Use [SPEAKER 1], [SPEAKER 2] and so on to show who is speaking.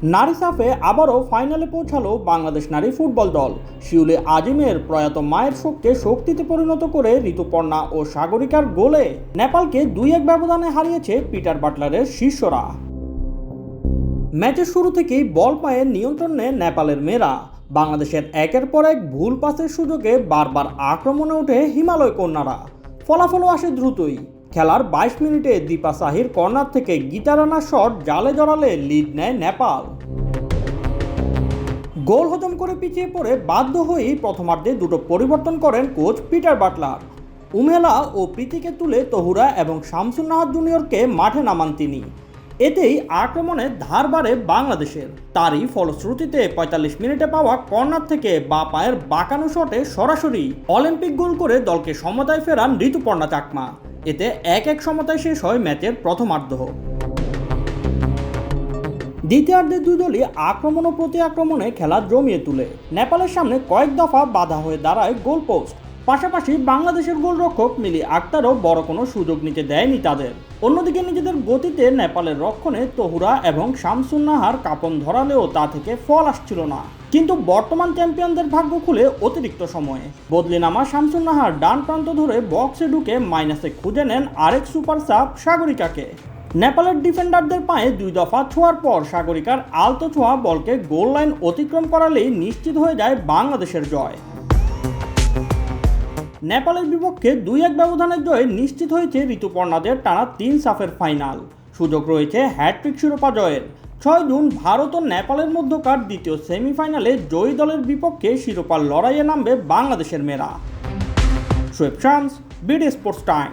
[SPEAKER 1] নারী সাফে আবারও ফাইনালে পৌঁছালো বাংলাদেশ নারী ফুটবল দল। শিউলি আজিমের প্রয়াত মায়ের শোককে শক্তিতে পরিণত করে ঋতুপর্ণা ও সাগরিকার গোলে নেপালকে 2-1 ব্যবধানে হারিয়েছে পিটার বাটলারের শিষ্যরা। ম্যাচের শুরু থেকেই বল পায়ে নিয়ন্ত্রণ নেয় নেপালের মেয়েরা। বাংলাদেশের একের পর এক ভুল পাসের সুযোগে বারবার আক্রমণে ওঠে হিমালয় কন্যারা। ফলাফলও আসে দ্রুতই। খেলার 22 মিনিটে দীপা সাহির কর্নার থেকে গীতা রানার শট জালে জড়ালে লিড নেয় নেপাল। গোল হজম করে পিছিয়ে পড়ে বাধ্য হয়েই প্রথমার্ধে দুটো পরিবর্তন করেন কোচ পিটার বাটলার। উমেলা ও প্রীতিকে তুলে তহুরা এবং শামসুন নাহার জুনিয়রকে মাঠে নামান তিনি। এতেই আক্রমণে ধার বাড়ে বাংলাদেশের। তারই ফলশ্রুতিতে 45 মিনিটে পাওয়া কর্নার থেকে বাঁ পায়ের বাঁকানো শটে সরাসরি অলিম্পিক গোল করে দলকে সমতায় ফেরান ঋতুপর্ণা চাকমা। এতে 1-1 সমতায় শেষ হয় ম্যাচের প্রথমার্ধ। দ্বিতীয়ার্ধে দুই দলই আক্রমণ ও প্রতি আক্রমণে খেলা জমিয়ে তুলে নেপালের সামনে কয়েক দফা বাধা হয়ে দাঁড়ায় গোলপোস্ট। পাশাপাশি বাংলাদেশের গোলরক্ষক মিলি আক্তারও বড় কোনো সুযোগ নিতে দেয়নি তাদের। অন্যদিকে নিজেদের গতিতে নেপালের রক্ষণে তহুরা এবং শামসুন নাহার কাঁপন ধরালেও তা থেকে ফল আসছিল না। কিন্তু বর্তমান চ্যাম্পিয়নদের ভাগ্য খুলে অতিরিক্ত সময়ে বদলে নামা শামসুন নাহার ডান প্রান্ত ধরে বক্সে ঢুকে মাইনাসে খুঁজে নেন আরেক সুপার সাব সাগরিকাকে। নেপালের ডিফেন্ডারদের পায়ে 2 দফা ছোঁয়ার পর সাগরিকার আলতো ছোঁয়া বলকে গোল লাইন অতিক্রম করালেই নিশ্চিত হয়ে যায় বাংলাদেশের জয়। নেপালের বিপক্ষে 2-1 ব্যবধানের জয়ে নিশ্চিত হয়েছে ঋতুপর্ণাদের টানা 3 সাফের ফাইনাল। সুযোগ রয়েছে হ্যাটট্রিক শিরোপা জয়ের। 6 জুন ভারত ও নেপালের মধ্যকার দ্বিতীয় সেমিফাইনালে জয়ী দলের বিপক্ষে শিরোপার লড়াইয়ে নামবে বাংলাদেশের মেয়েরা। Shoaib Shams, BD sports time.